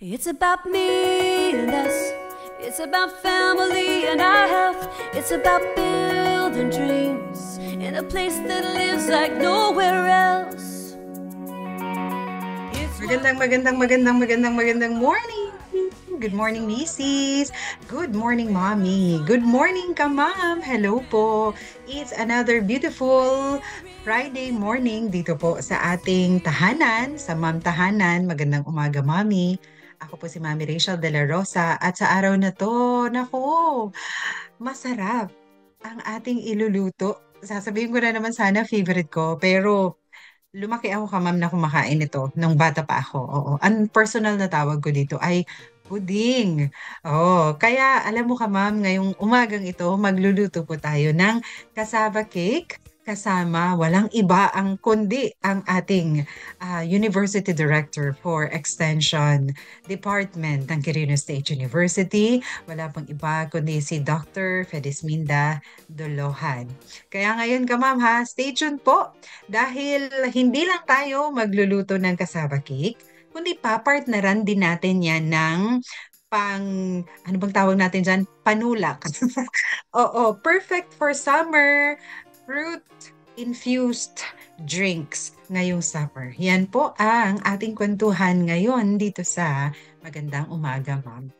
It's about me and us. It's about family and our health. It's about building dreams in a place that lives like nowhere else. Magandang morning. Good morning, Mrs. Good morning, Mommy. Good morning, Ma'am. Hello po. It's another beautiful Friday morning dito po sa ating tahanan, sa Ma'am Tahanan. Magandang umaga, Mommy. Ako po si Mami Rachel De La Rosa at sa araw na to, nako, masarap ang ating iluluto. Sasabihin ko na naman sana favorite ko, pero lumaki ako Ma'am na kumakain ito nung bata pa ako. Oo. Ang personal na tawag ko dito ay puding. Oh, kaya alam mo Ma'am, ngayong umagang ito, magluluto po tayo ng cassava cake kasama walang iba ang kundi ang ating University Director for Extension Department ng Quirino State University. Wala pang iba kundi si Dr. Fedisminda Dolohan. Kaya ngayon Ma'am ha, stay tuned po dahil hindi lang tayo magluluto ng cassava cake, kundi papartneran din natin yan ng ano bang tawag natin dyan? Panulak. Oo, perfect for summer, fruit-infused drinks ngayong summer. Yan po ang ating kwentuhan ngayon dito sa Magandang Umaga, Ma'am.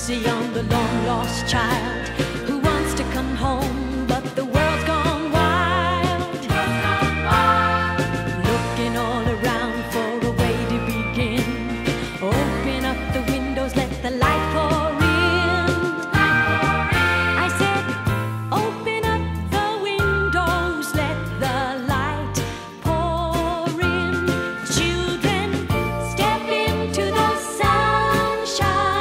On the long-lost child who wants to come home, but the world's gone wild. Looking all around for a way to begin. Open up the windows, let the light pour in. I said, open up the windows, let the light pour in. Children, step into the sunshine.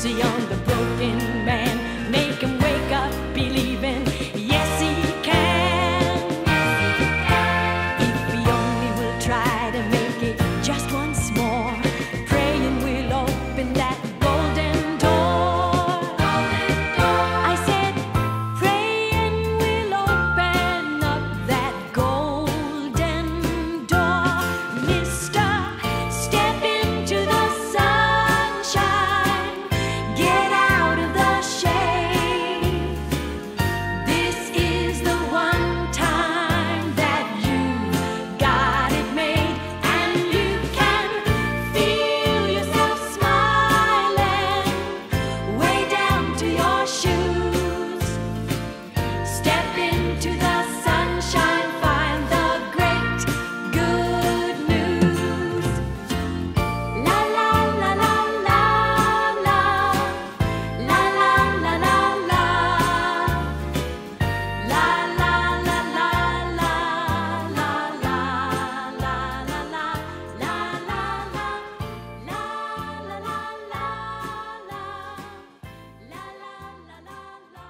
On the broken man, make him wake up believing, yes he can. If he only will try to make it just once more, praying will open that golden door. I said, praying will open up that golden door. Mister, step into the sunshine. Get out of the shade. This is the one time that you got it made, and you can feel yourself smiling way down to your shoes. Step into the sunshine, find the great good news. La la la la la la. La la la la la. La la la la la. La la la la la. La la la. La la la la la. La la la la la.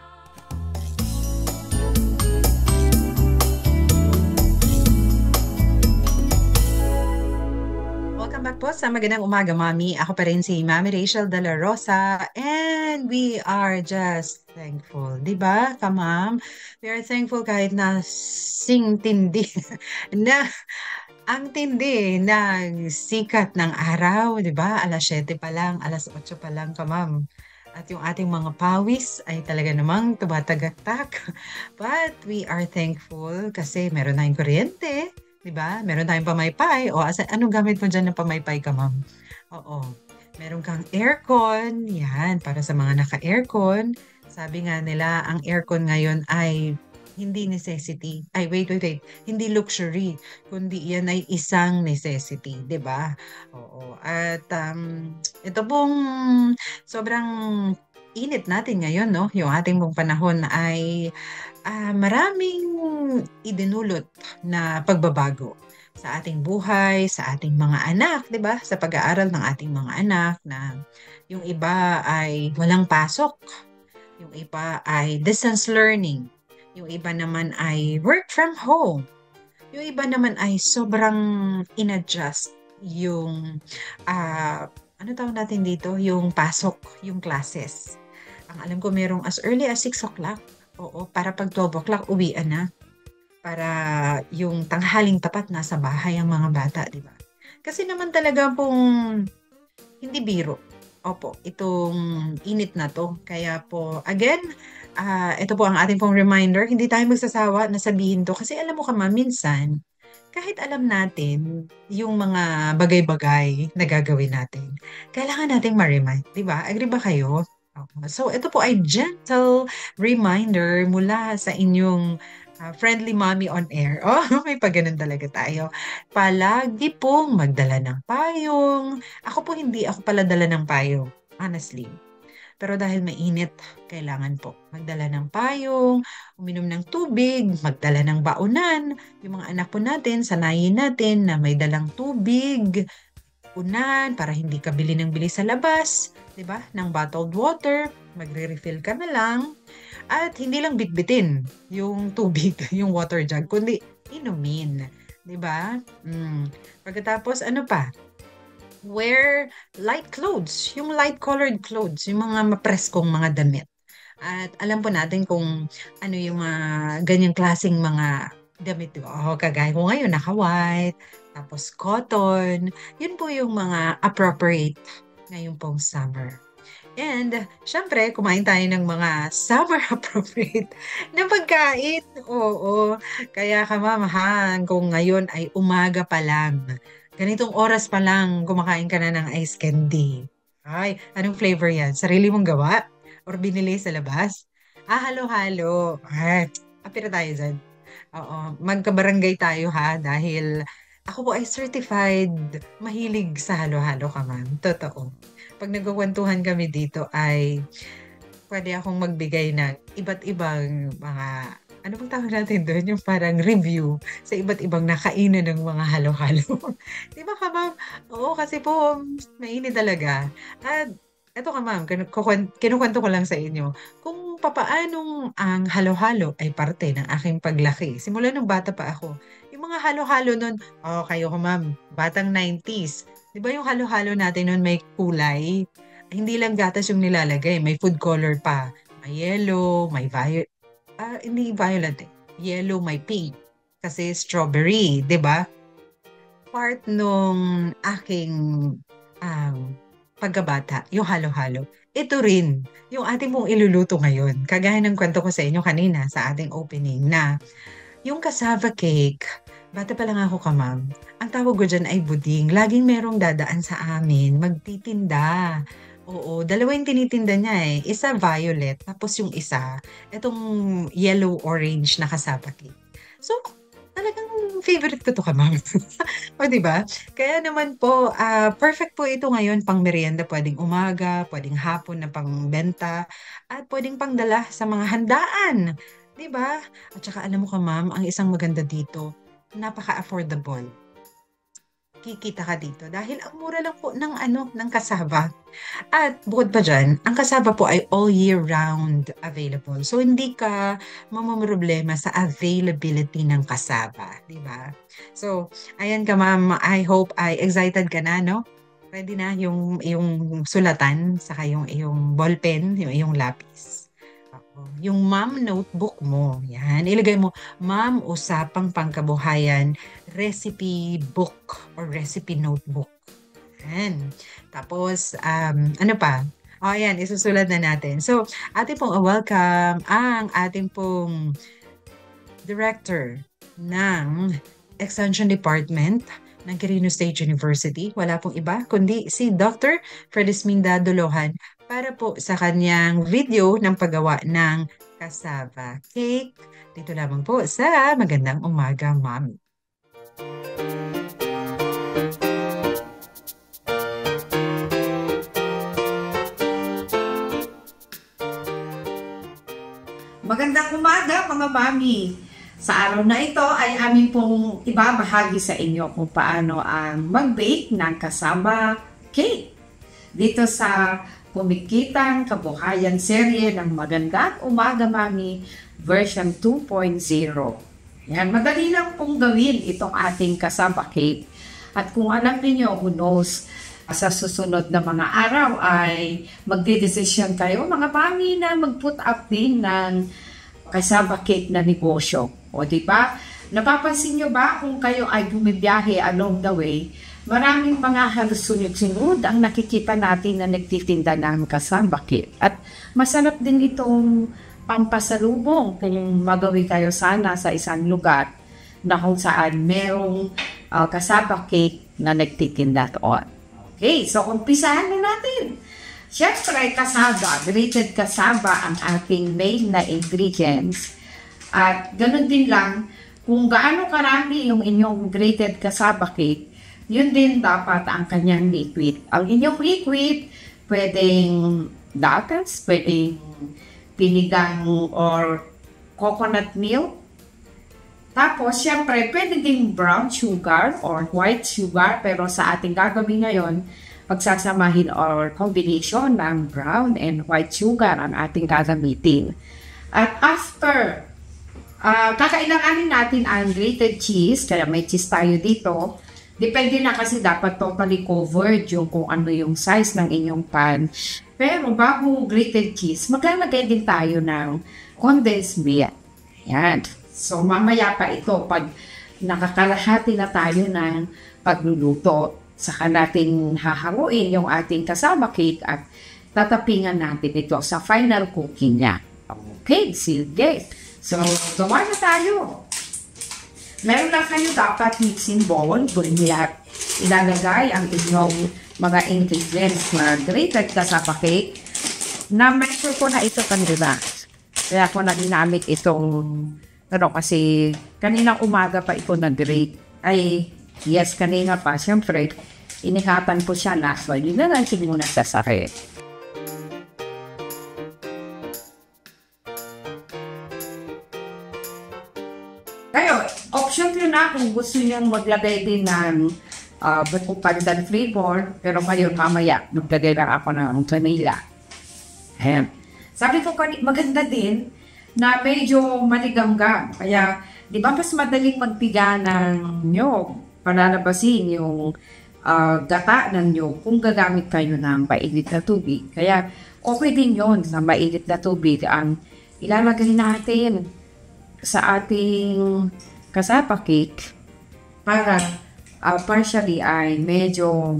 Welcome back po sa Magandang Umaga, Mami. Ako pa rin si Mami Rachel De La Rosa and we are just thankful. Diba, Ma'am? We are thankful kahit na sing tindi na Ang tindi ng sikat ng araw, 'di ba? 7:00 pa lang, 8:00 pa lang ka ma'am. At yung ating mga pawis ay talaga namang tumatagaktak. But we are thankful kasi meron tayong kuryente, 'di ba? Meron tayong pamaypay. O anong gamit mo diyan ng pamaypay ka ma'am? Oo. Meron kang aircon, 'yan para sa mga naka-aircon. Sabi nga nila ang aircon ngayon ay hindi necessity. Ay wait, hindi luxury kundi iyan ay isang necessity, 'di ba? Oo, at, ito pong sobrang init natin ngayon 'no, yung ating pong panahon ay, maraming idinulot na pagbabago sa ating buhay, sa ating mga anak, 'di ba? Sa pag-aaral ng ating mga anak na yung iba ay walang pasok, yung iba ay distance learning, yung iba naman ay work from home. Yung iba naman ay sobrang in-adjust yung, ano tawag natin dito, yung pasok, yung classes. Ang alam ko merong as early as 6 o'clock, oo, para 'pag 12 o'clock uwian na, para yung tanghaling tapat nasa bahay ang mga bata, 'di ba? Kasi naman talaga pong hindi biro, opo, itong init na 'to. Kaya po again, ito po ang ating pong reminder, hindi tayo magsasawa na sabihin 'to kasi alam mo ka ma'am minsan, kahit alam natin yung mga bagay-bagay na gagawin natin, kailangan nating ma-remind, 'di ba? Agree ba kayo? Oo. So ito po ay gentle reminder mula sa inyong, friendly mommy on air. Oh, may pa-gano'n talaga tayo. Palagi pong magdala ng payong. Ako po hindi ako pala dala ng payong, honestly. Pero dahil mainit, kailangan po magdala ng payong, uminom ng tubig, magdala ng baonan. Yung mga anak po natin, sanayin natin na may dalang tubig, unan para hindi ka bili ng bili sa labas, 'di ba? Ng bottled water, magre-refill ka na lang at hindi lang bitbitin yung tubig, yung water jug, kundi inumin, 'di ba? Pagkatapos ano pa? Wear light clothes, yung light colored clothes, yung mga mapreskong mga damit. At alam po natin kung ano yung mga ganyang klaseng mga damit, 'di ba? Kagaya ko ngayon naka-white, tapos cotton, yun po yung mga appropriate ngayon pong summer. And siyempre kumain tayo ng mga summer appropriate na pagkain, oo. Kaya kamamahan kung ngayon ay umaga pa lang, ganitong oras pa lang kumakain ka na ng ice candy. Ay, anong flavor 'yan? Sarili mong gawa or binili sa labas? Halo-halo. Apir tayo diyan. Oo, magkabarangay tayo ha dahil ako po ay certified mahilig sa halo-halo ka ma'am, totoo. 'Pag nagkukuwentuhan kami dito ay puwede akong magbigay ng iba't ibang mga ano bang tawag natin dun, yung parang review sa iba't ibang nakainan ng mga halo-halo. 'Di ba ka ma'am? Oo, kasi po mainit talaga at eto ka ma'am kinukuwento ko lang sa inyo kung papaanong ang halo-halo ay parte ng aking paglaki simula nung bata pa ako. Yung mga halo-halo nun, kayo ka ma'am, batang 90s. 'Di ba yung halo-halo natin nun may kulay? Hindi lang gatas yung nilalagay, may food color pa. May yellow, may hindi violet eh, yellow, may pink, kasi strawberry, 'di ba? Part nung aking, um, pagkabata, yung halo-halo. Ito rin, yung ating pong iluluto ngayon, kagaya ng kwento ko sa inyo kanina sa ating opening na yung cassava cake, bata pa lang ako ka ma'am, ang tawag ko diyan ay buding. Laging merong dadaan sa amin, magtitinda. Oo, dalawa yung tinitinda niya, eh. Isa violet, tapos yung isa, itong yellow-orange na cassava cake. So, talagang favorite ko 'to ka ma'am. Oh, 'di ba? Kaya naman po, perfect po ito ngayon pang-meryenda, puwedeng umaga, puwedeng hapon na pangbenta, at puwedeng pangdala sa mga handaan, 'di ba? At saka alam mo ka ma'am, ang isang maganda dito, napaka-affordable. Kikita ka dito dahil ang mura lang po ng ano, ng cassava. At bukod pa diyan, ang cassava po ay all year round available. So hindi ka mamomroblema sa availability ng cassava, 'di ba? So, ayan ka ma'am, I hope ay excited ka na 'no? Ready na yung iyong sulatan saka yung iyong ballpen, yung iyong lapis. Oo, yung mom notebook mo, yan, ilagay mo, mom usapang pangkabuhayan, recipe book or recipe notebook. Yan. Tapos, ano pa? O, ayan, isusulat na natin. So, ating pong welcome ang ating pong director ng Extension Department ng Quirino State University. Wala pong iba, kundi si Dr. Fredesminda Dolohan para po sa kanyang video ng paggawa ng cassava cake. Dito lamang po sa Magandang Umaga, Mami. Magandang umaga mga mami! Sa araw na ito ay amin pong ibabahagi sa inyo kung paano ang mag-bake ng cassava cake. Dito sa Kumikitang Kabuhayan serye ng Magandang Umaga Mami version 2.0. Yan, madali lang pong gawin itong ating cassava cake. At kung alam niyo, who knows, sa susunod na mga araw ay magdedesisyon kayo mga mami na mag-put up din ng cassava cake na negosyo. O di ba? Napapansin nyo ba kung kayo ay bumibiyahe along the way, maraming mga halusunod-sunod ang nakikita natin na nagtitinda ng cassava cake. At masarap din itong pampasalubong kung magawi kayo sana sa isang lugar na kung saan merong cassava cake na nagtitinda doon. Okay, so umpisahan na natin. Siyempre, cassava, grated cassava ang ating main na ingredients. At ganun din lang, kung gaano karami yung inyong grated cassava cake, yun din dapat ang kanyang liquid. Ang inyong liquid, pwedeng datas, pwedeng pinigang or coconut milk. Tapos, syempre, pwede ding brown sugar or white sugar. Pero sa ating gagawin ngayon, pagsasamahin or combination ng brown and white sugar ang ating gagamitin. At after, kakailanganin natin ang grated cheese. Kaya may cheese tayo dito. Depende na kasi dapat totally covered yung kung ano yung size ng inyong pan. Pero bago grated cheese, maglalagay din tayo ng condensed milk. Yan. So, mamaya pa ito, pag nakakalahati na tayo ng pagluluto, saka natin hahanguin yung ating cassava cake at tatapingan natin ito sa final cooking niya. Okay, sige. So, gawa na tayo. Meron lang kayo dapat mixing bowl, kung ilalagay ang inyong mga ingredients na grated cassava cake. Na-measure ko na ito kanila. Kaya ko na ginamit itong pero kasi kaninang umaga pa ito nag-grate. Ay, yes, kanina pa. Siyempre, inihatan ko siya na. So, yun na lang muna sa sakit. Kayo, option ko na kung gusto niyang maglagay din ng pandan flavor. Pero ngayon, mamaya, maglagay lang ako ng vanilla. Ayan. Sabi ko, maganda din na medyo maligamgam. Kaya, di ba mas madaling magpiga ng nyog, palalabasin yung gata ng nyog kung gagamit kayo ng mainit na tubig. Kaya, okay din yun na mainit na tubig ang ilalagay natin sa ating cassava cake para partially ay medyo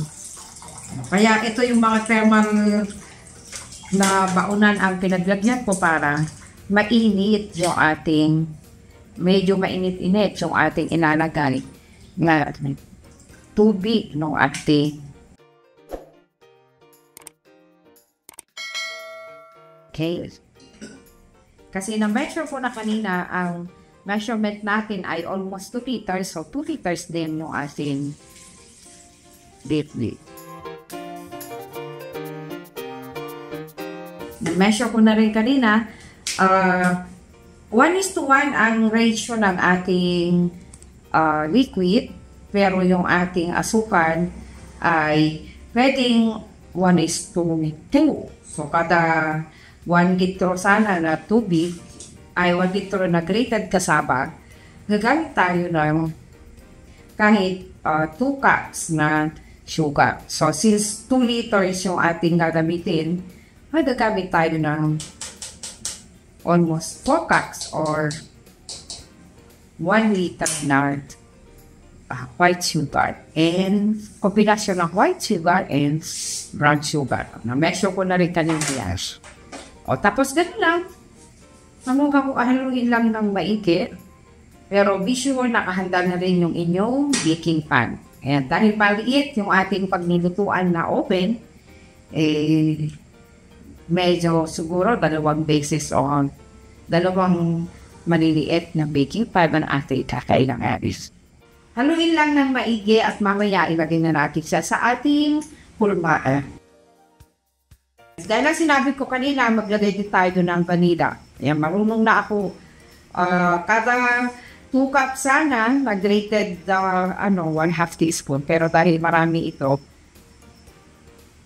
kaya ito yung mga thermal na baunan ang pinaglagyan ko para mainit yung ating, medyo mainit-init yung ating ilalagay na tubig ng ating. Okay. Kasi na-measure ko na kanina, ang measurement natin ay almost 2 liters. So, 2 liters din yung ating liquid. Na-measure ko na rin kanina, 1:1 ang ratio ng ating liquid, pero yung ating asukal ay pwedeng 1:2. So, kada 1 litro sana na tubig ay 1 litro na grated cassava, gagamit tayo ng kahit 2 cups na sugar. So, since 2 liters yung ating gagamitin, ay gagamit tayo ng almost 4 cups or 1 liter na white sugar and kombinasyon ng white sugar and brown sugar. Na-measure ko na rin kanina yan. O, tapos ganun lang. Haluin lang ng maigi. Pero be sure nakahanda na rin yung inyong baking pan. Ayan, dahil maliit yung ating paglulutuan na oven, medyo siguro dalawang maliliit na baking pan ang ating kakailangan. Haluin lang ng maigi at mamaya ilagay na natin siya sa ating hulma. Dahil lang sinabi ko kanina, maglagay din tayo ng vanilla. Ayan, marunong na ako. Kada 2 cups sana, nag-rated 1/2 teaspoon. Pero dahil marami ito,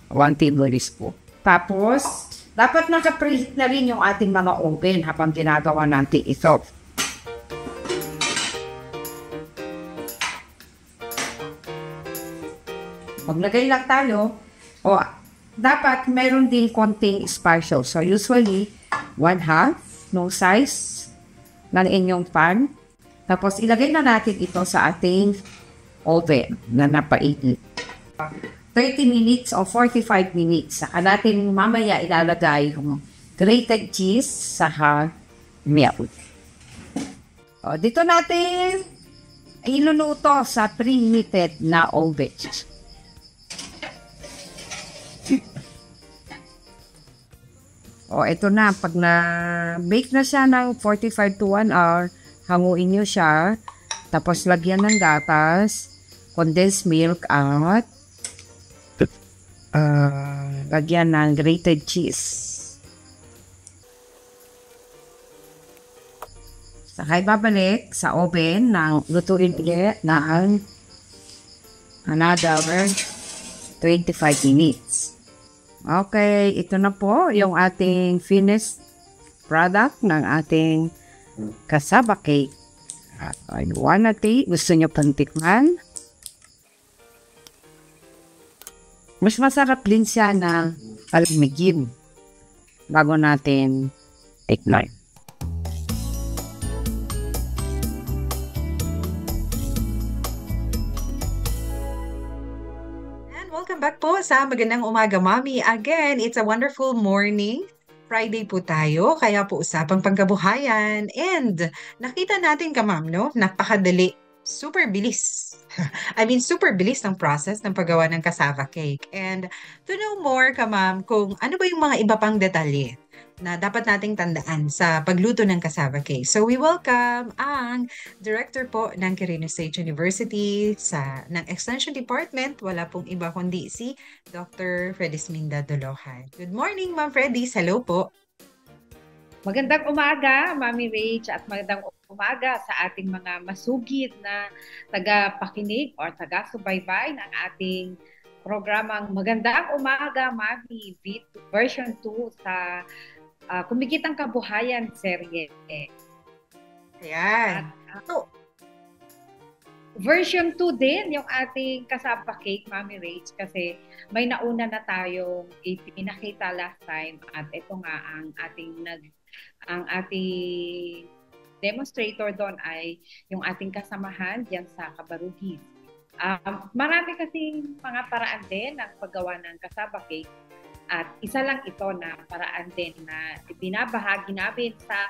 1 tablespoon. Tapos, dapat naka-preheat na rin yung ating mga oven habang ginagawa natin ito. Maglagay lang tayo. Dapat meron din konting sparkle. So, usually, 1/2 no size ng inyong pan. Tapos, ilagay na natin ito sa ating oven na napainit. 30 minutes o 45 minutes. Saka natin mamaya ilalagay yung grated cheese sa milk. Dito natin iluluto sa preheated na oven. Ito na. Pag na-bake na siya ng 45 to 1 hour, hanguin nyo siya. Tapos, lagyan ng gatas, condensed milk, at lagyan ng grated cheese. Saka babalik sa oven ng lutuin ulit ng another 25 minutes. Okay, ito na po yung ating finished product ng ating cassava cake. At gusto nyo pang tikman? Mas masarap din siya ng palamigin bago natin tikman. Welcome back po sa Magandang Umaga, Mami. Again, it's a wonderful morning. Friday po tayo, kaya po usapang pangkabuhayan. And nakita natin ka, Ma'am, no? Napakadali. Super bilis. Super bilis ng process ng paggawa ng cassava cake. And to know more ka, Ma'am, kung ano ba yung mga iba pang detalye na dapat nating tandaan sa pagluto ng cassava cake. So we welcome ang Director po ng Quirino State University ng Extension Department. Wala pong iba kundi si Dr. Fredis Minda Dolohan. Good morning, Ma'am Fredis. Hello po. Magandang umaga, Mami Rach, at magandang umaga sa ating mga masugid na taga-pakinig o taga-subaybay ng ating programang Magandang Umaga, Mami, version 2 sa Kumikitang Kabuhayan serye. Ayan. Version 2 din yung ating cassava cake, Mami Rach, kasi may nauna na tayong ipinakita last time at ito nga ang ating demonstrator doon ay yung ating kasamahan diyan sa Cabarugis. Marami kasing mga paraan din ng paggawa ng cassava cake. At isa lang ito na paraan din na ibinabahagi namin sa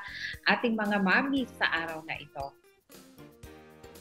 ating mga mami sa araw na ito.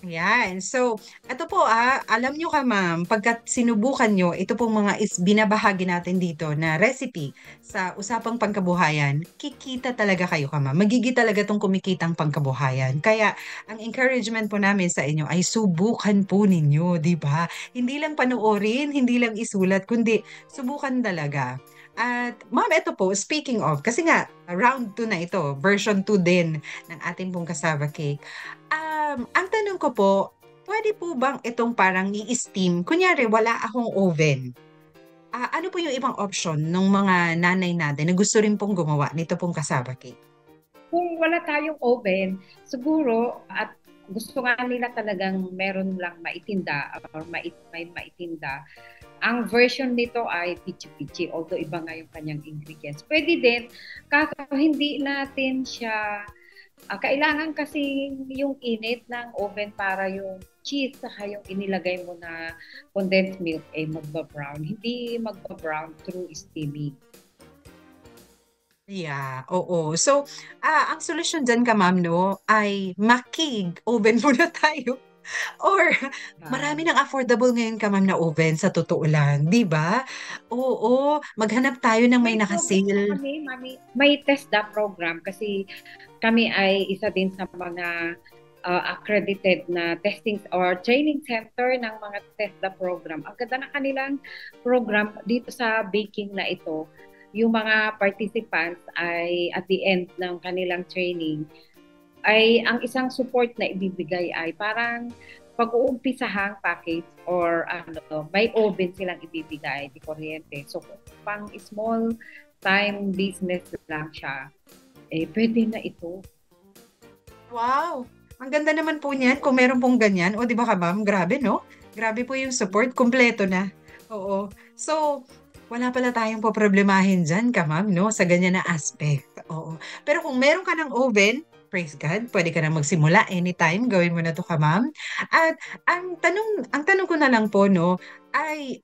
Yan. So, ito po alam nyo ka, Ma'am, pagkat sinubukan nyo, ito pong mga binabahagi natin dito na recipe sa usapang pangkabuhayan, kikita talaga kayo ka, Ma'am. Magigi talaga itong kumikitang pangkabuhayan. Kaya, ang encouragement po namin sa inyo ay subukan po ninyo, di ba? Hindi lang panoorin, hindi lang isulat, kundi subukan talaga. At Ma'am, ito po, speaking of, kasi nga, round 2 na ito, version 2 din ng ating pong cassava cake. Ang tanong ko po, pwede po bang itong parang i-steam? Kunyari, wala akong oven. Ano po yung ibang option ng mga nanay natin na gusto rin pong gumawa nito pong cassava cake? Kung wala tayong oven, siguro, at gusto nga nila talagang meron lang maitinda or may maitinda, Ang version nito ay pichi-pichi, although iba nga yung kanyang ingredients. Pwede din, hindi natin siya, kailangan kasi yung init ng oven para yung cheese saka yung inilagay mo na condensed milk ay magba-brown. Hindi magba-brown through steaming. Yeah, oo. So, ang solusyon dyan ka ma'am, no, ay makig oven muna tayo. Or marami ng affordable ngayon ka ma'am na oven sa totoo lang, 'di ba? Oo, maghanap tayo ng may May program pa naka-sale. kami, Mami. May TESDA program kasi kami ay isa din sa mga accredited na testing or training center ng mga TESDA program. Ang ganda ng kanilang program dito sa baking na ito, yung mga participants ay at the end ng kanilang training ay ang isang support na ibibigay ay parang pag-uumpisahang package or may oven silang ibibigay di kuryente. So kung pang small time business lang siya, pwede na ito. Wow! Ang ganda naman po niyan kung meron pong ganyan. O, 'di ba ka ma'am? Grabe, no? Grabe po yung support, kumpleto na. Oo. So, wala pala tayong poproblemahin diyan ka ma'am, no? Sa ganyan na aspect. Oo. Pero kung meron ka ng oven, praise God, pwede ka na magsimula anytime. Gawin mo na 'to ka ma'am. At ang tanong ko na lang po, no, ay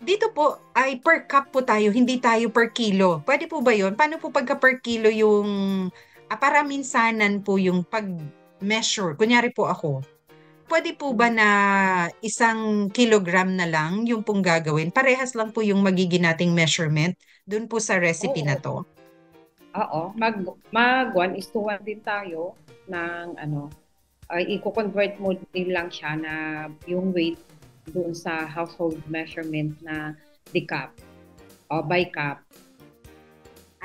dito po ay per cup po tayo, hindi tayo per kilo. Pwede po ba 'yun? Paano po pagka per kilo yung para minsanan po yung pag-measure. Kunyari po ako, pwede po ba na 1 kilogram na lang yung pong gagawin? Parehas lang po yung magiging nating measurement dun po sa recipe Oo. na to? Oo, mag 1:1 din tayo ng ay i-convert mo din lang siya na yung weight doon sa household measurement na the cup o by cup.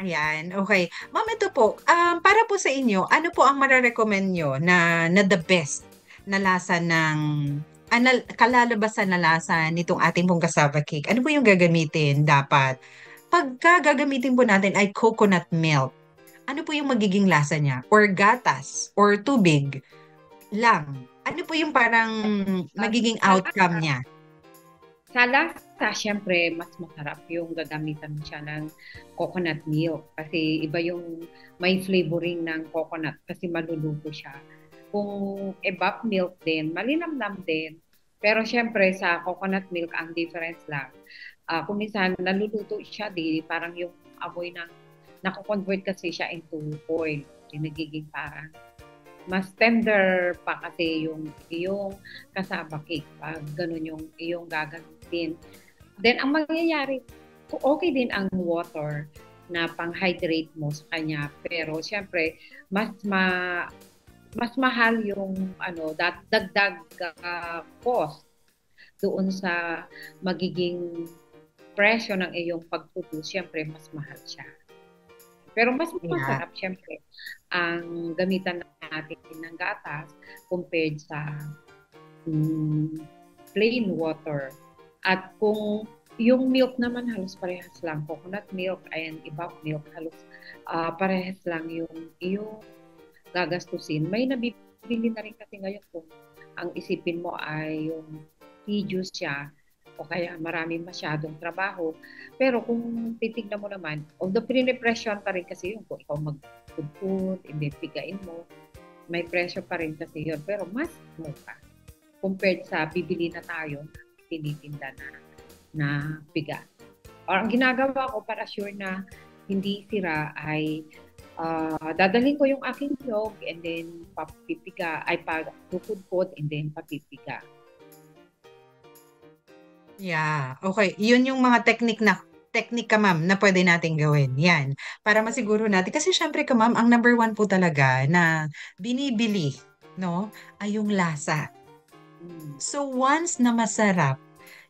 Ayan, okay. Ma'am, ito po, para po sa inyo, ano po ang mare-recommend nyo na the best na lasa ng kalalabasan na lasa nitong ating pong cassava cake? Ano po yung gagamitin dapat? Pagka gagamitin po natin ay coconut milk, ano po yung magiging lasa niya? Or gatas? Or tubig lang? Ano po yung parang magiging outcome niya? Sa lasa, syempre, mas masarap yung gagamitan mo siya ng coconut milk kasi iba yung may flavoring ng coconut kasi maluluto siya. Kung evap milk din, malinamnam din. Pero syempre, sa coconut milk, ang difference lang. Kung minsan, naluluto siya, parang yung amoy ng, nako-convert kasi siya into oil. Yung nagiging parang mas tender pa kasi yung cassava cake pag ganun yung iyong gagamitin. Then ang mangyayari, okay din ang water na pang-hydrate mo sa kanya, pero syempre mas mahal yung dagdag cost doon sa magiging presyo ng iyong pag-produce. Syempre mas mahal siya. Pero mas masarap, syempre, ang gamitan natin ng gatas compared sa plain water. At kung yung milk naman halos parehas lang, coconut milk and evap milk, halos parehas lang yung gagastusin. May nabibili na rin kasi ngayon kung ang isipin mo ay yung tea-juice siya, o kaya maraming masyadong trabaho. Pero kung titignan mo naman, although pinipresyon pa rin kasi yun, kung ikaw mag-food, hindi pigain mo, may presyo pa rin kasi yun. Pero mas mura compared sa bibili na tayo, tinitinda na piga. Or ang ginagawa ko para sure na hindi sira ay dadalhin ko yung aking nyog and then papipiga, ay pag-food and then papipiga. Yeah, okay. Yun yung mga technique ka ma'am na pwede nating gawin. Yan. Para masiguro natin. Kasi syempre ka ma'am, ang number 1 po talaga na binibili, no, ay yung lasa. So once na masarap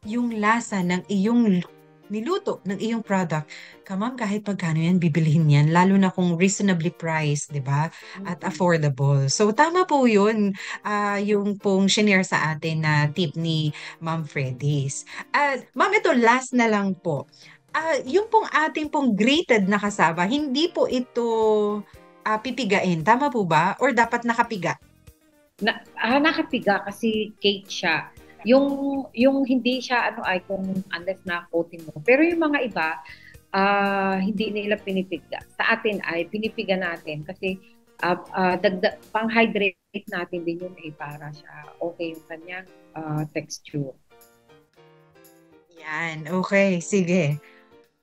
yung lasa ng iyong niluto, ng iyong product, ma'am, kahit pagkano yan, bibilihin yan. Lalo na kung reasonably priced, di ba? At affordable. So tama po yun, yung pong shinare sa atin na tip ni Ma'am Freddy's. Ma'am, ito last na lang po. Yung pong ating pong grated na cassava, hindi po ito pipigain. Tama po ba? Or dapat nakapiga? Nakapiga kasi cake siya. yung hindi siya ano ay kung unless na coating mo. Pero yung mga iba, hindi nila pinipiga. Sa atin ay pinipiga natin kasi pang-hydrate natin din yun para siya okay yung kanyang texture. Yan, okay, sige.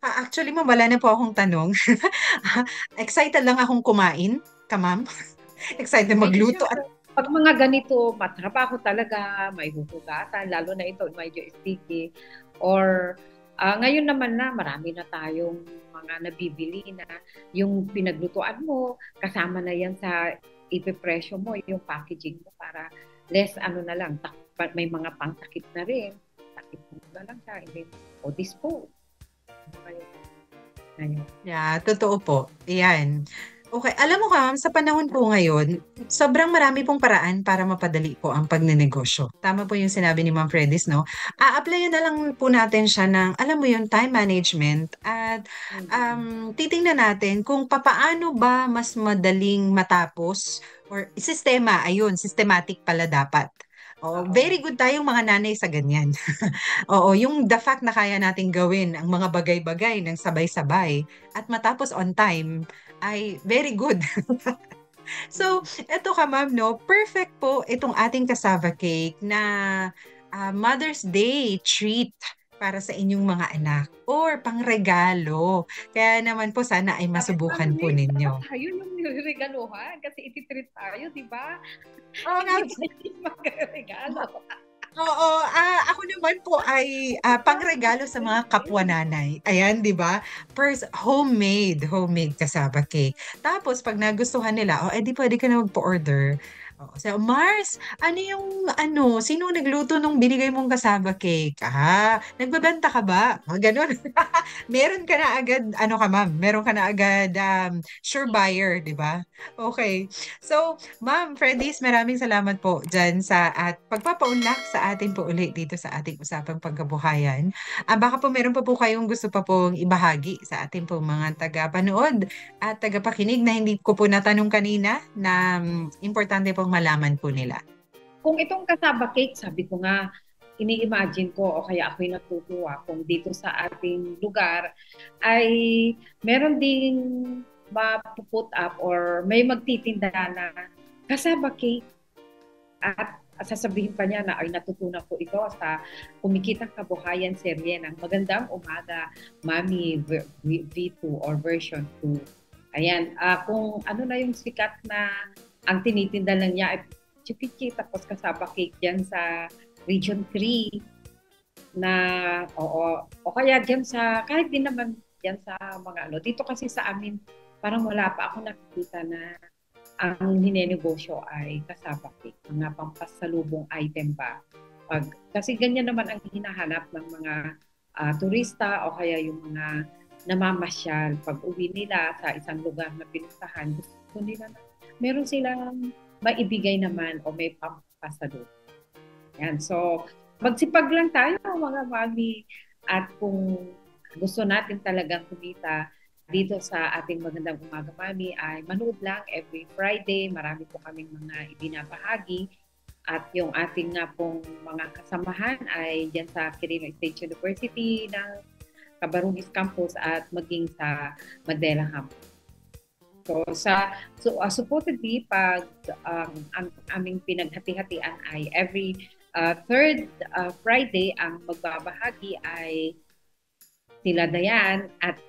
Actually, ma'am, wala na po akong tanong. Excited lang akong kumain, ka ma'am. Excited magluto at Pag mga ganito, matrabaho talaga, may huhugasan, lalo na ito, medyo sticky. Or ngayon naman na, marami na tayong mga nabibili na yung pinaglutuan mo, kasama na yan sa ipipresyo mo, yung packaging mo para less ano na lang, may mga pangtakip na rin. Takip mo na lang siya, o dispose. Ayun. yeah, totoo po. Ayan. Okay, alam mo ka, ma'am, sa panahon po ngayon, sobrang marami pong paraan para mapadali po ang pagnenegosyo. Tama po yung sinabi ni Ma'am Fredis, no? A-applyan na lang po natin siya ng, alam mo yun, time management at titingnan natin kung papaano ba mas madaling matapos or sistema, ayun, systematic pala dapat. Oh, very good tayong mga nanay sa ganyan. Oo, yung the fact na kaya nating gawin ang mga bagay-bagay ng sabay-sabay at matapos on time ay very good. So, eto ka ma'am, no? Perfect po itong ating cassava cake na Mother's Day treat para sa inyong mga anak or pangregalo. Kaya naman po sana ay masubukan po ninyo. Tayo yung niregaluhan kasi ititreat tayo, di ba? Oo nga. Hindi magregalo. Oo, ako naman po ay pangregalo sa mga kapwa nanay. Ayan, 'di ba? First, homemade cassava cake. Tapos pag nagustuhan nila, edi pwede ka na magpo-order. Oo, so Mars, ano yung sino nagluto nung binigay mong cassava cake? Nagbebenta ka ba? Ganun. Meron ka na agad, ano ka ma'am, meron ka na agad sure buyer, 'di ba? Okay. So, Ma'am Fredis, maraming salamat po dyan at pagpapaunlak sa atin po ulit dito sa ating usapang pagkabuhayan. Baka po meron pa po kayong gusto pa pong ibahagi sa ating po mga tagapanood at tagapakinig na hindi ko po natanong kanina na importante pong malaman po nila. Kung itong cassava cake, sabi ko nga, ini-imagine ko o kaya ako'y natutuwa kung dito sa ating lugar ay meron ding mapuput up or may magtitinda na cassava cake at sasabihin pa niya na ay natutunan ko ito sa Kumikitang Kabuhayan serye ng Magandang Umaga Mami V2 or version 2. Ayan, kung ano na yung sikat na ang tinitinda lang niya ay chipiki tapos cassava cake dyan sa Region 3 na o kaya dyan sa kahit din naman dyan sa mga dito kasi sa amin parang wala pa ako nakikita na ang ninenegosyo ay cassava cake, mga pampasalubong item ba. Kasi ganyan naman ang hinahanap ng mga turista o kaya yung mga namamasyal pag uwi nila sa isang lugar na pinuntahan, gusto nila na meron silang maibigay naman o may pampasalubong. Yan. So, magsipag lang tayo mga mami at kung gusto natin talagang kumita dito sa ating Magandang Umaga Mami ay manood lang every Friday. Marami po kaming mga ibinabahagi at yung ating nga pong mga kasamahan ay dyan sa Quirino State University ng Cabarugis Campus at maging sa Mandela Campus. So, supposedly, pag ang aming pinaghati-hatian ay every third Friday, ang magbabahagi ay sila Dayan at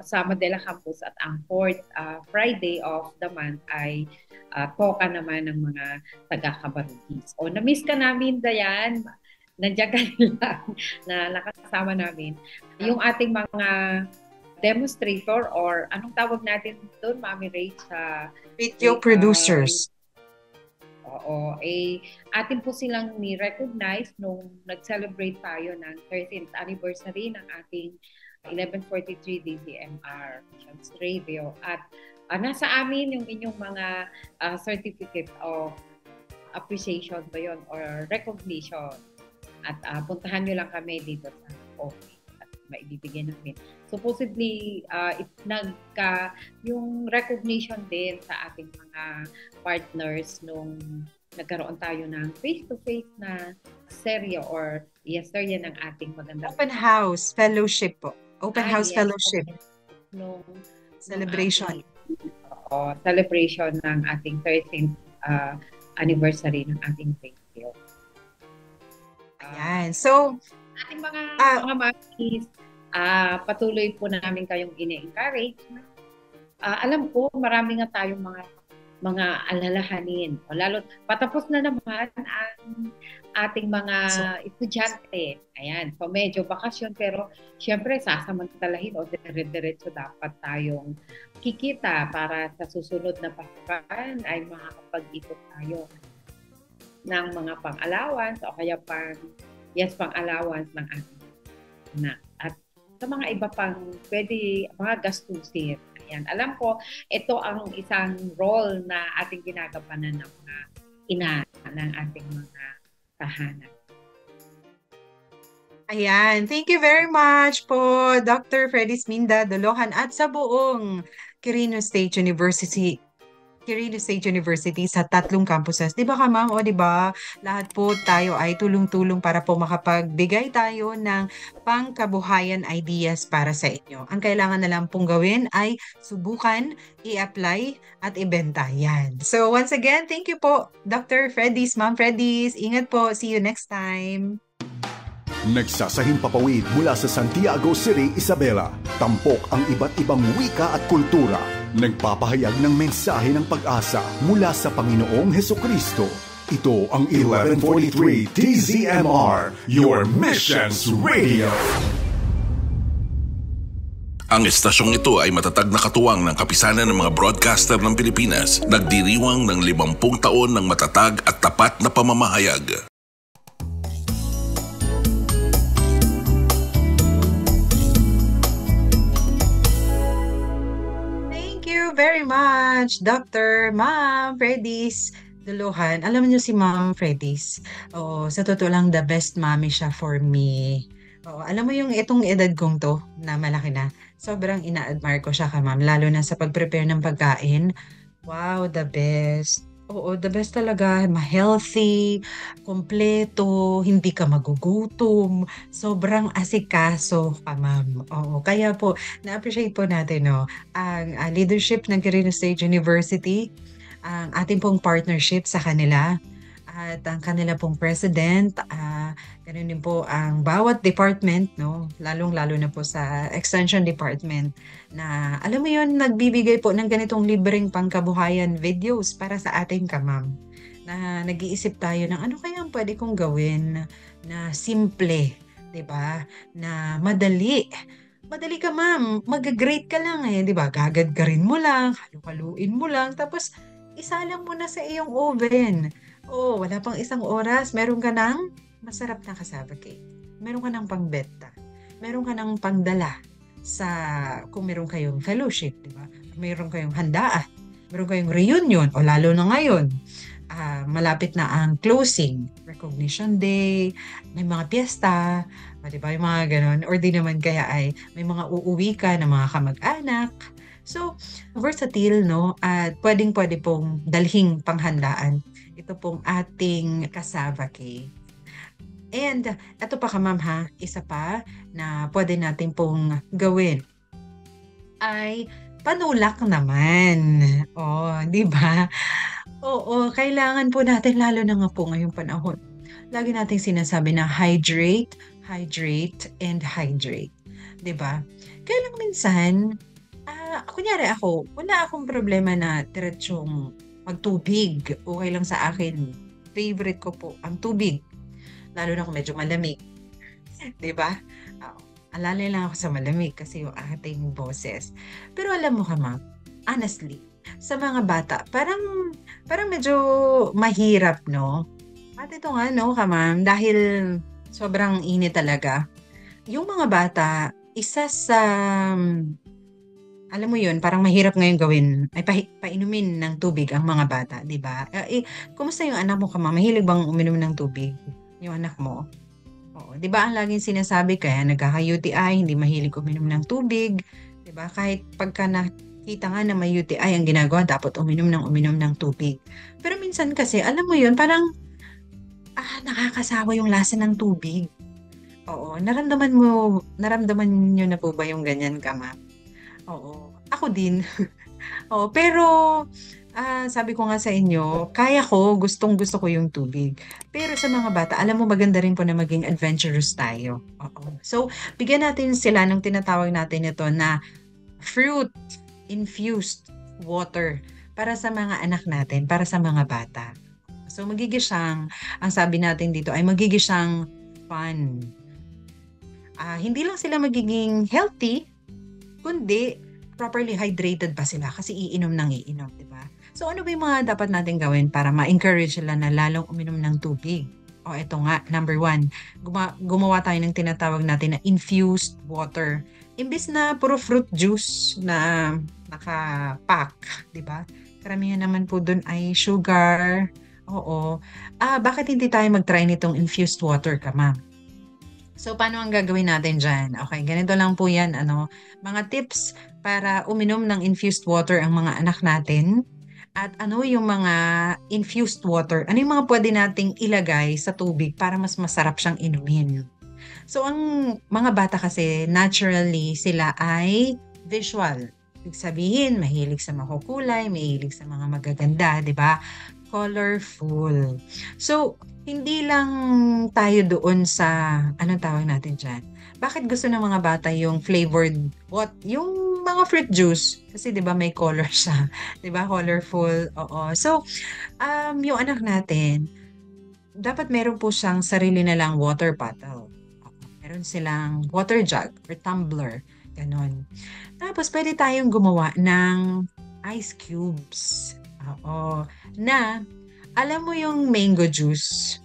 sa Mandela Campus at ang fourth Friday of the month ay toka naman ng mga taga-Cabarugis. O na-miss ka namin, Dayan, nandiyan ka lang na nakasama namin. Yung ating mga demonstrator or anong tawag natin doon, Mami Ray, sa video producers. Oo, atin po silang ni-recognize nung nag-celebrate tayo ng 13th anniversary ng ating 1143 DZMR Radio at nasa amin yung inyong mga certificate of appreciation ba yun or recognition at puntahan nyo lang kami dito sa office at maibibigyan namin. Supposedly, yung recognition din sa ating mga partners nung nagkaroon tayo ng face-to-face na serye or serye ng ating magandang Open House Fellowship po. Open House yes, Fellowship. nung Celebration. Celebration ng ating 13th anniversary ng ating faith. Ayan. So, ating mga mamis, patuloy po namin kayong ine-encourage. Alam ko, marami nga tayong mga alalahanin. O lalo, patapos na naman ang ating mga estudyante. Ayan. So, medyo bakasyon, pero syempre, sasamantalahin o dire-diretso dapat tayong kikita para sa susunod na pasukan ay makakapag-ikot tayo ng mga pang-allowance o kaya pang-allowance ng ating anak. At sa mga iba pang pwede, mga gastusin. Ayan. Alam ko, ito ang isang role na ating ginagampanan ng mga ina ng ating mga tahanan. Ayan. Thank you very much po, Dr. Freddy Minda Dolohan at sa buong Quirino State University sa 3 campuses. Di ba ka, ma'am? O di ba? Lahat po tayo ay tulong-tulong para po makapagbigay tayo ng pangkabuhayan ideas para sa inyo. Ang kailangan na lang pong gawin ay subukan, i-apply, at ibenta. Yan. So once again, thank you po, Dr. Freddy's, Ma'am Freddy's. Ingat po. See you next time. Nagsasahing papawid mula sa Santiago City, Isabela. Tampok ang iba't ibang wika at kultura. Nagpapahayag ng mensahe ng pag-asa mula sa Panginoong Hesukristo. Ito ang 1143 TZMR, Your Missions Radio. Ang estasyong ito ay matatag na katuwang ng kapisanan ng mga broadcaster ng Pilipinas. Nagdiriwang ng 50 taon ng matatag at tapat na pamamahayag. Very much, Dr. Ma'am Freddy's Dolohan. Alam niyo si Ma'am Freddy's, sa totoo lang, the best mommy siya for me. Alam mo yung itong edad kong to, na malaki na, sobrang ina-admire ko siya ka ma'am, lalo na sa pag-prepare ng pagkain. Wow, the best. The best talaga. Ma-healthy, kompleto, hindi ka magugutom, sobrang asikaso ka, ma'am. Kaya po, na-appreciate po natin ang leadership ng Quirino State University, ang ating pong partnership sa kanila, at ang kanila pong president, ganun din po ang bawat department, lalong-lalo na po sa extension department, na alam mo yun, nagbibigay po ng ganitong libreng pangkabuhayan videos para sa ating kamam, na nag-iisip tayo ng ano kaya ang pwede kong gawin na simple, 'di ba? Na madali ka ma'am, mag-grate ka lang 'di ba? Gagadgarin mo lang, halu-haluin mo lang, tapos isalang mo na sa iyong oven. Wala pang 1 oras, meron ka ng masarap na cassava cake. Meron ka ng pangbenta. Meron ka ng pangdala sa kung meron kayong fellowship, di ba? Meron kayong handaan. Meron kayong reunion, o lalo na ngayon. Malapit na ang closing, recognition day, may mga piyesta, di ba? Yung mga ganon. Or di naman kaya ay may mga uuwi ka na mga kamag-anak. So, versatile, at pwedeng-pwede pong dalhing panghandaan. Ito pong ating cassava cake. And ito pa ka ma'am ha, isa pa na pwede natin pong gawin ay panulak naman. Di ba? Kailangan po natin, lalo na nga po ngayong panahon. Lagi nating sinasabi na hydrate, and hydrate. Di ba? Kaya lang minsan, kunyari ako, wala akong problema na diretsyong magtubig. Okay lang sa akin. Favorite ko po ang tubig. Lalo na kung medyo malamig. Diba? Alalay lang ako sa malamig kasi yung ating boses. Pero alam mo ka ma'am, honestly, sa mga bata, parang medyo mahirap, At ito nga, ka ma'am, dahil sobrang init talaga. Yung mga bata, isa sa alam mo yun, parang mahirap ngayon gawin, ay painumin ng tubig ang mga bata, di ba? Kumusta yung anak mo ka, ma'am? Mahilig bang uminom ng tubig? Yung anak mo? Di ba ang laging sinasabi, kaya nagkaka-UTI, hindi mahilig uminom ng tubig, di ba? Kahit pagka nakita nga na may UTI, ang ginagawa, dapat uminom ng tubig. Pero minsan kasi, alam mo yun, parang nakakasawa yung lasa ng tubig. Oo, naramdaman niyo na po ba yung ganyan ka, ma'am? Oo, ako din. Oo, pero, sabi ko nga sa inyo, kaya ko, gustong-gusto ko yung tubig. Pero sa mga bata, alam mo maganda rin po na maging adventurous tayo, oo. So, bigyan natin sila ng tinatawag natin ito na fruit-infused water para sa mga anak natin, para sa mga bata. So, ang sabi natin dito ay magiging siyang fun. Hindi lang sila magiging healthy, kundi properly hydrated pa sila kasi iinom ng iinom, di ba? So ano ba yung mga dapat natin gawin para ma-encourage sila na lalong uminom ng tubig? O eto nga, number 1, gumawa tayo ng tinatawag natin na infused water. Imbis na puro fruit juice na naka-pack, di ba? Karamihan naman po dun ay sugar. Oo. Bakit hindi tayo mag-try nitong infused water ka, ma'am? So, paano ang gagawin natin dyan? Okay, ganito lang po yan. Mga tips para uminom ng infused water ang mga anak natin. At ano yung mga infused water? Ano yung mga pwede nating ilagay sa tubig para mas masarap siyang inumin? So, ang mga bata kasi, naturally, sila ay visual. Ibig sabihin, mahilig sa makukulay, mahilig sa mga magaganda, di ba? Colorful. So, hindi lang tayo doon sa, anong tawag natin dyan? Bakit gusto ng mga bata yung flavored, yung mga fruit juice? Kasi 'di ba may color siya, 'di ba? Colorful. Oo. So, yung anak natin, dapat meron po siyang sarili na lang water bottle. Meron silang water jug or tumbler, ganon. Tapos pwede tayong gumawa ng ice cubes. Oo. Na alam mo yung mango juice?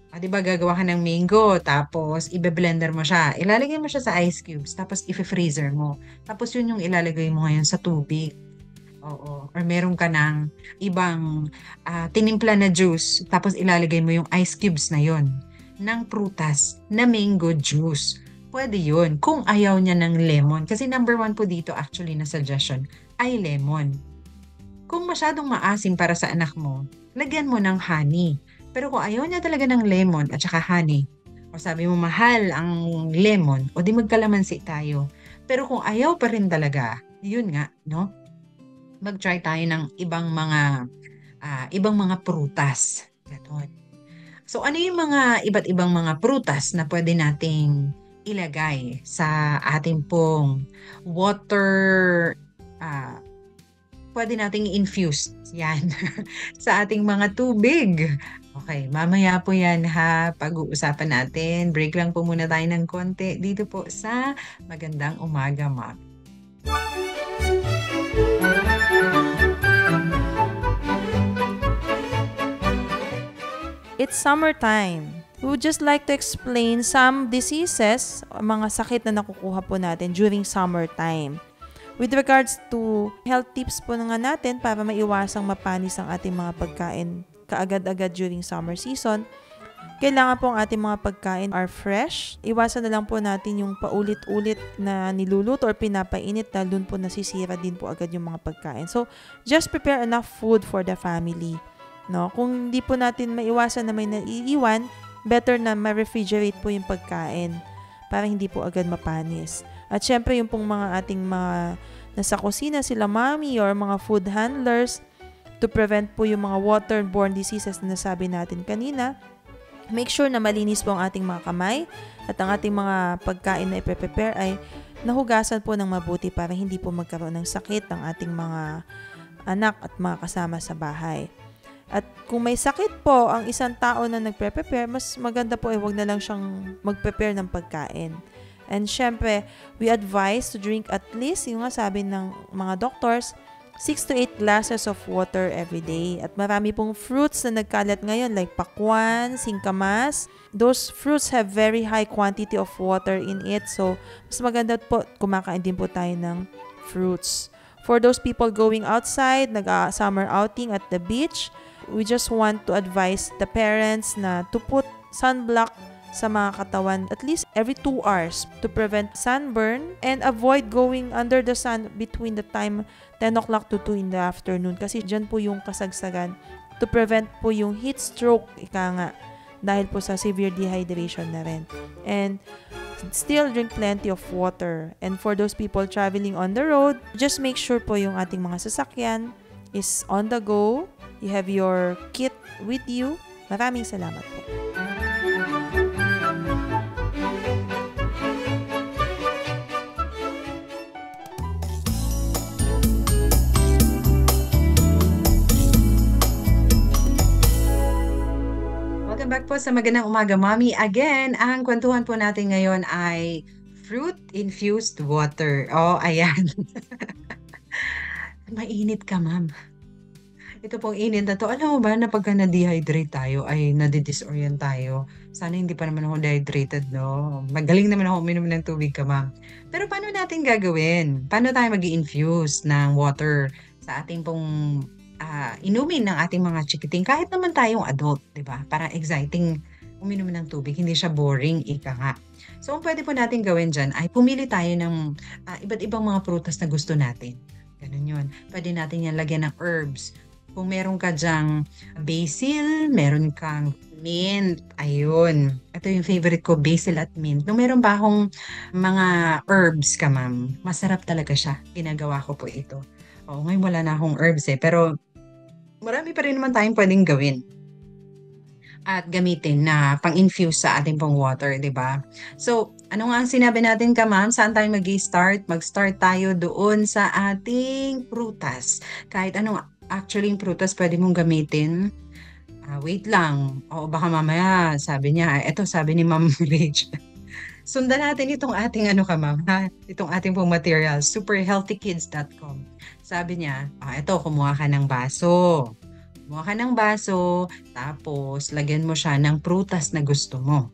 'Di ba gagawa ka ng mango, tapos ibe-blender mo siya. Ilalagay mo siya sa ice cubes, tapos ife-freezer mo. Tapos yun yung ilalagay mo ngayon sa tubig. Oo. Or meron ka ng ibang tinimpla na juice, tapos ilalagay mo yung ice cubes na yon ng prutas na mango juice. Pwede yun kung ayaw niya ng lemon. Kasi number 1 po dito actually na suggestion ay lemon. Kung masyadong maasim para sa anak mo, lagyan mo ng honey. Pero kung ayaw niya talaga ng lemon at saka honey, o sabi mo mahal ang lemon, o di magkalamansi tayo. Pero kung ayaw pa rin talaga, yun nga, no? Mag-try tayo ng ibang mga prutas. Ganon. So ano yung mga iba't ibang mga prutas na pwede nating ilagay sa ating pong water, pwede nating infuse yan sa ating mga tubig. Okay, mamaya po yan ha, pag-uusapan natin. Break lang po muna tayo ng konti dito po sa Magandang Umaga, Ma'am. It's summertime. We would just like to explain some diseases, mga sakit na nakukuha po natin during summertime. With regards to health tips po nga natin para maiwasang mapanis ang ating mga pagkain kaagad-agad during summer season, kailangan po ang ating mga pagkain are fresh. Iwasan na lang po natin yung paulit-ulit na niluluto or pinapainit dahil dun po nasisira din po agad yung mga pagkain. So, just prepare enough food for the family. No? Kung hindi po natin maiwasan na may naiiwan, better na ma-refrigerate po yung pagkain para hindi po agad mapanis. At syempre yung pong mga ating mga nasa kusina, sila mommy or mga food handlers, to prevent po yung mga waterborne diseases na nasabi natin kanina, make sure na malinis po ang ating mga kamay at ang ating mga pagkain na ipe-prepare ay nahugasan po ng mabuti para hindi po magkaroon ng sakit ang ating mga anak at mga kasama sa bahay. At kung may sakit po ang isang tao na nagpe-prepare, mas maganda po huwag na lang siyang mag-prepare ng pagkain. And syempre, we advise to drink at least, yung nga sabi ng mga doctors, 6 to 8 glasses of water every day. At marami pong fruits na nagkalat ngayon like pakwan, singkamas. Those fruits have very high quantity of water in it. So, mas maganda po kumakain din po tayo ng fruits. For those people going outside, nag-summer outing at the beach, we just want to advise the parents na to put sunblock sa mga katawan at least every 2 hours to prevent sunburn and avoid going under the sun between the time 10 o'clock to 2 in the afternoon kasi dyan po yung kasagsagan to prevent po yung heat stroke, ika nga, dahil po sa severe dehydration na rin. And still drink plenty of water. And for those people traveling on the road, just make sure po yung ating mga sasakyan is on the go. You have your kit with you. Maraming salamat po. Welcome back po sa Magandang Umaga, Mommy. Again, ang kwentuhan po natin ngayon ay fruit-infused water. Oh, ayan. Mainit ka, ma'am. Ito pong init na to. Alam mo ba na pagka na-dehydrate tayo, ay nadidisorient tayo. Sana hindi pa naman ako dehydrated, no? Magaling naman ako uminom ng tubig ka, ma'am. Pero paano natin gagawin? Paano tayo mag-i-infuse ng water sa ating pong inumin ng ating mga chikiting? Kahit naman tayong adult, di ba? Para exciting uminom ng tubig. Hindi siya boring, ika nga. So, ang pwede po natin gawin dyan ay pumili tayo ng iba't ibang mga prutas na gusto natin. Ganun yun. Pwede natin yan lagyan ng herbs. Kung meron ka dyang basil, meron kang mint, ayun. Ito yung favorite ko, basil at mint. Nung meron ba akong mga herbs ka, ma'am, masarap talaga siya. Ginagawa ko po ito. Oo, ngayon wala na akong herbs pero marami pa rin naman tayong pwedeng gawin at gamitin na pang-infuse sa ating pong water, di ba? So, ano nga ang sinabi natin ka, ma'am? Saan tayo mag-start? Mag-start tayo doon sa ating prutas. Kahit ano, actually yung prutas pwede mong gamitin. Wait lang. O baka mamaya, sabi niya, eto sabi ni Ma'am Rach. Sundan natin itong ating ma'am, ha? Itong ating pong material, superhealthykids.com. Sabi niya, eto, kumuha ka ng baso. Kumuha ka ng baso, tapos lagyan mo siya ng prutas na gusto mo.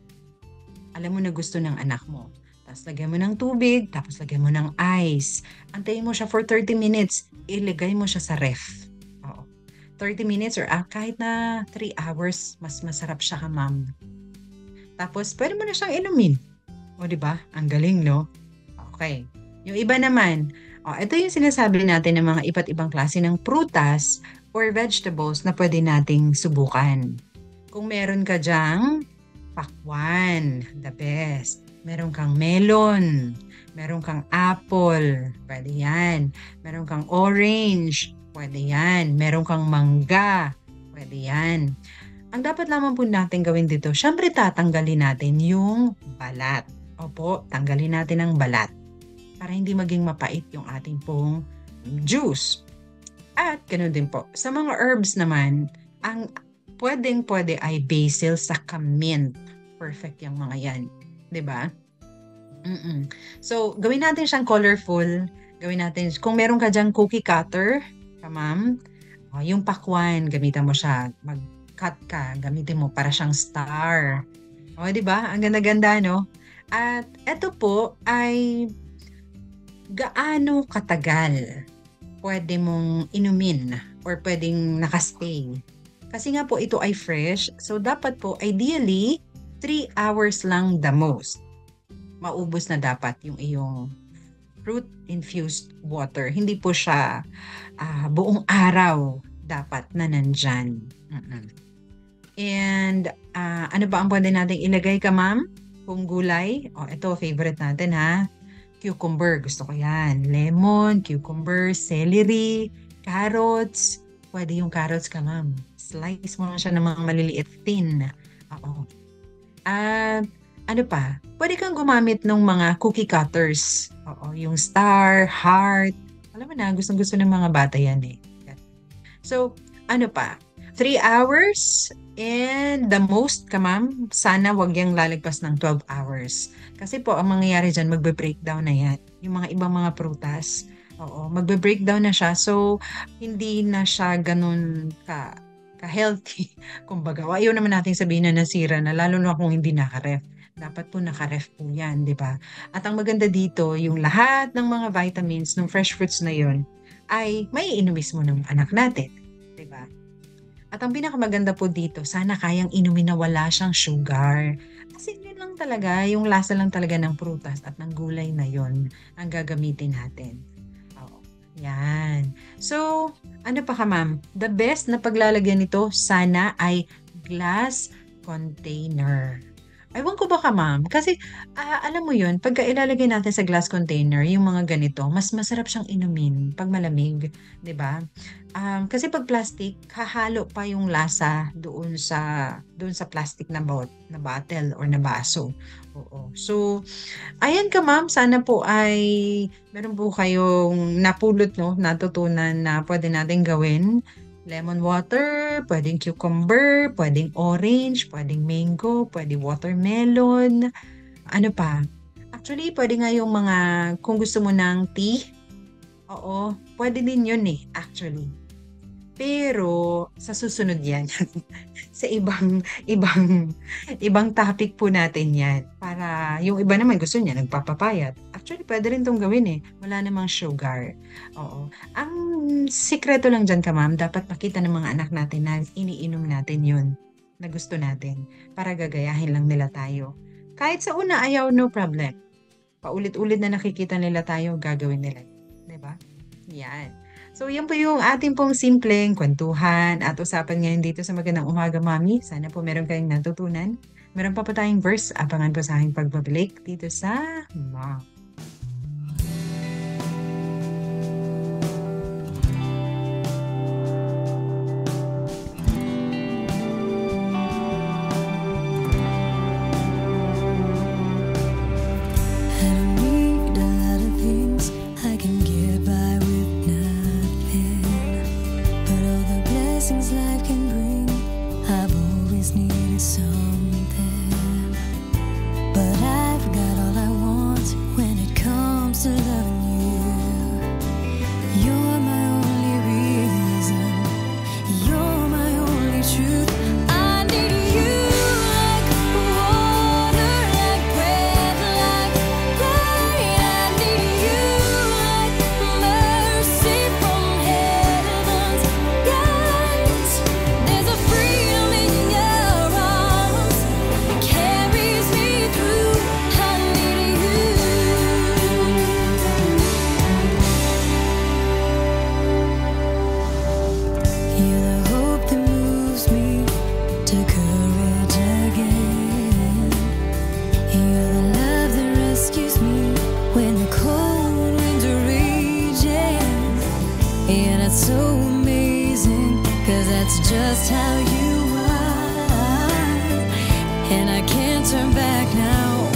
Alam mo na gusto ng anak mo. Tapos lagyan mo ng tubig, tapos lagyan mo ng ice. Antayin mo siya for 30 minutes. Ilagay mo siya sa ref. 30 minutes or kahit na 3 hours, mas masarap siya ka, ma'am. Tapos, pwede mo na siyang inumin. O, di ba? Ang galing, no? Okay. Yung iba naman, ito yung sinasabi natin ng mga iba't ibang klase ng prutas or vegetables na pwede nating subukan. Kung meron ka dyang pakwan, the best. Meron kang melon, meron kang apple, pwede yan. Meron kang orange, pwede yan. Meron kang mangga, pwede yan. Ang dapat lamang po natin gawin dito, syempre tatanggalin natin yung balat. Opo, tanggalin natin ang balat para hindi maging mapait yung ating pong juice. At ganoon din po, sa mga herbs naman, ang pwede ay basil sa mint. Perfect yung mga yan. Diba? So, gawin natin siyang colorful. Gawin natin, kung meron ka dyang cookie cutter, ma'am, yung pakwan, gamitan mo siya. Mag-cut ka, gamitin mo para siyang star. O, di ba? Ang ganda-ganda, no? At eto po ay gaano katagal pwede mong inumin or pwedeng nakastay. Kasi nga po ito ay fresh, so dapat po ideally 3 hours lang the most. Maubos na dapat yung iyong fruit-infused water. Hindi po siya buong araw dapat na nandyan. And ano ba ang pwede natin ilagay ka, ma'am? Kung gulay. Ito, favorite natin, ha? Cucumber. Gusto ko yan. Lemon, cucumber, celery, carrots. Pwede yung carrots ka, ma'am. Slice mo lang siya ng mga maliliit thin. Oo. At ano pa? Pwede kang gumamit ng mga cookie cutters. Oo, yung star, heart. Alam mo na, gustong-gusto ng mga bata yan eh. So, ano pa? 3 hours and the most ka, ma'am, sana wag yang lalagpas ng 12 hours. Kasi po, ang mangyayari dyan, magbe-breakdown na yan. Yung mga ibang mga prutas, magbe-breakdown na siya. So, hindi na siya ganun ka-healthy. Kumbaga, ayaw naman natin sabihin na nasira na, lalo na kung hindi naka-ref. Dapat po naka-ref po yan, di ba? At ang maganda dito, yung lahat ng mga vitamins ng fresh fruits na yon ay may inumis mo ng anak natin, di ba? At ang pinakamaganda po dito, sana kayang inumin na wala siyang sugar. Kasi yun lang talaga, yung lasa lang talaga ng prutas at ng gulay na yon ang gagamitin natin. Yan. So, ano pa ka, ma'am? The best na paglalagyan nito sana ay glass container. Ewan ko ba ma'am, kasi alam mo yun, pagka ilalagay natin sa glass container, yung mga ganito, mas masarap siyang inumin pag malamig, 'di ba? Kasi pag plastic, hahalo pa yung lasa doon sa plastic na bottle or na baso. Oo. So, ayan ka ma'am, sana po ay meron po kayong napulot 'no, natutunan na pwede nating gawin. Lemon water, puwedeng cucumber, puwedeng orange, puwedeng mango, puwedeng watermelon, ano pa? Actually, puwede nga yung mga kung gusto mo ng tea, oo, puwede din yun, actually. Pero sa susunod 'yan. Sa ibang ibang topic po natin 'yan. Para yung iba naman gusto niya nagpapapayat. Actually, puwede rin 'tong gawin, wala namang sugar, oo. Ang sikreto lang diyan ma'am, dapat makita ng mga anak natin na iniinom natin 'yun, na gusto natin, para gagayahin lang nila tayo. Kahit sa una ayaw, no problem. Paulit-ulit na nakikita nila tayo, gagawin nila, 'di ba? 'Yan. So, yan po yung ating pong simpleng kwentuhan at usapan ngayon dito sa Magandang Umaga, Mami. Sana po meron kayong natutunan. Meron pa po tayong verse. Abangan po sa aking pagbabalik dito sa Mom. I don't need a lot of things. I can get by with nothing. But all the blessings life can bring, I've always needed something. But I've got all I want when it comes to loving you. You're my only reason. You're my only truth. I need you like water, like breath, like rain. I need you like mercy from heaven's skies. There's a freedom in your arms that carries me through. I need you. You're the hope that moves me to courage again. You're the love that rescues me when the cold winds are raging. And it's so amazing, 'cause that's just how you are. And I can't turn back now.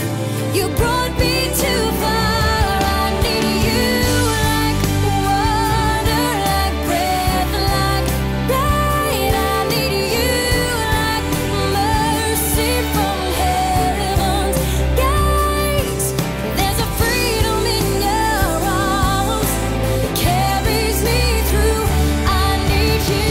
You brought me too far. I need you like water, like breath, like rain. I need you like mercy from heaven's skies. There's a freedom in your arms that carries me through. I need you.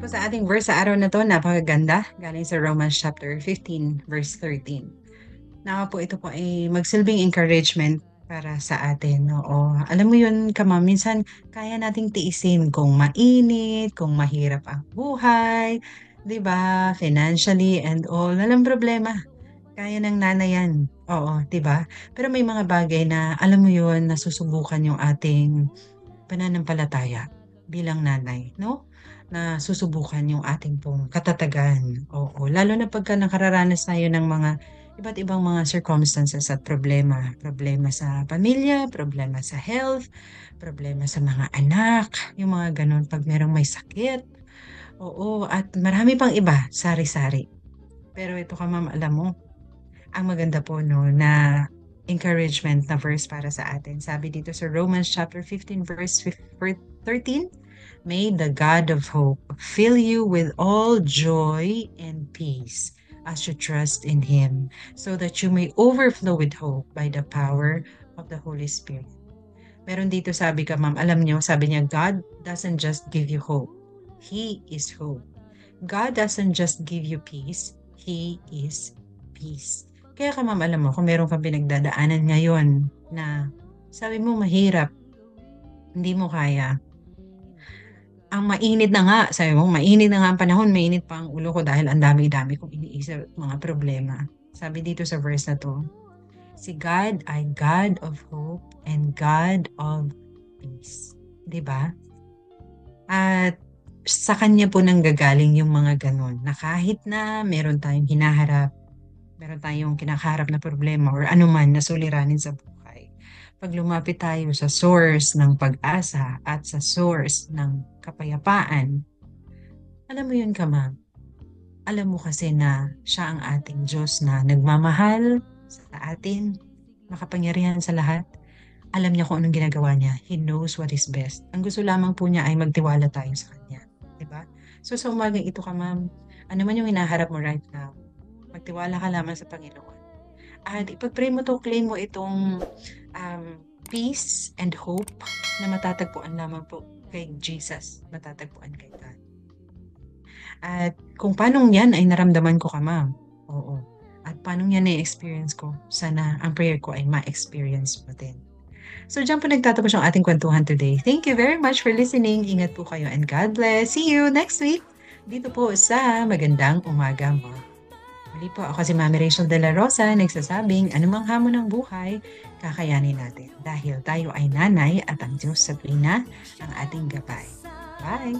Sa ating verse sa araw na to, napakaganda. Galing sa Romans chapter 15, verse 13. Na po ito po ay magsilbing encouragement para sa atin, oo. Alam mo yun, Kamam, minsan kaya nating tiisin kung mainit, kung mahirap ang buhay, 'di ba? Financially and all, walang problema. Kaya ng nanay 'yan, oo, 'di ba? Pero may mga bagay na alam mo yun, nasusubukan yung ating pananampalataya bilang nanay, 'no? Nasusubukan yung ating pong katatagan, oo. Lalo na pagka nakararanas tayo ng mga iba't ibang mga circumstances at problema. Problema sa pamilya, problema sa health, problema sa mga anak, yung mga gano'n 'pag merong may sakit, oo, at marami pang iba, sari-sari. Pero ito ka ma'am, alam mo, ang maganda po 'no, na encouragement na verse para sa atin. Sabi dito sa Romans chapter 15 verse 13, "May the God of hope fill you with all joy and peace as you trust in Him, so that you may overflow with hope by the power of the Holy Spirit." Meron dito sabi ka ma'am, alam niyo, sabi niya, God doesn't just give you hope. He is hope. God doesn't just give you peace. He is peace. Kaya ka ma'am, alam mo, kung meron kang pinagdadaanan ngayon na sabi mo mahirap, hindi mo kaya, ang mainit na nga, sabi mo, mainit na nga ang panahon, mainit pa ang ulo ko dahil ang dami-dami kong iniisip mga problema. Sabi dito sa verse na to, si God ay God of hope and God of peace. 'Di ba? At sa Kanya po nanggagaling yung mga ganun, na kahit na meron tayong hinaharap, meron tayong kinakaharap na problema or anuman na suliranin sa buhay, pag lumapit tayo sa source ng pag-asa at sa source ng kapayapaan, alam mo yun ka ma'am, alam mo kasi na siya ang ating Diyos na nagmamahal sa atin, makapangyarihan sa lahat. Alam niya kung anong ginagawa niya. He knows what is best. Ang gusto lamang po niya ay magtiwala tayo sa Kanya. Diba? So sa umagang ito ka ma'am, ano man yung hinaharap mo right now, magtiwala ka lamang sa Panginoon. At ipag-pray mo to, claim mo itong peace and hope na matatagpuan lamang po kay Jesus, matatagpuan kay God. At kung paano yan ay naramdaman ko ka ma'am, oo. At paano yan na-experience ko, sana ang prayer ko ay ma-experience mo din. So dyan po nagtatapos yung ating kwentuhan today. Thank you very much for listening. Ingat po kayo and God bless. See you next week dito po sa Magandang Umaga Mo. Muli po, ako si Mami Rachel De La Rosa, nagsasabing anumang hamon ng buhay, kakayanin natin. Dahil tayo ay nanay at ang Diyos sa tuwina ang ating gabay. Bye!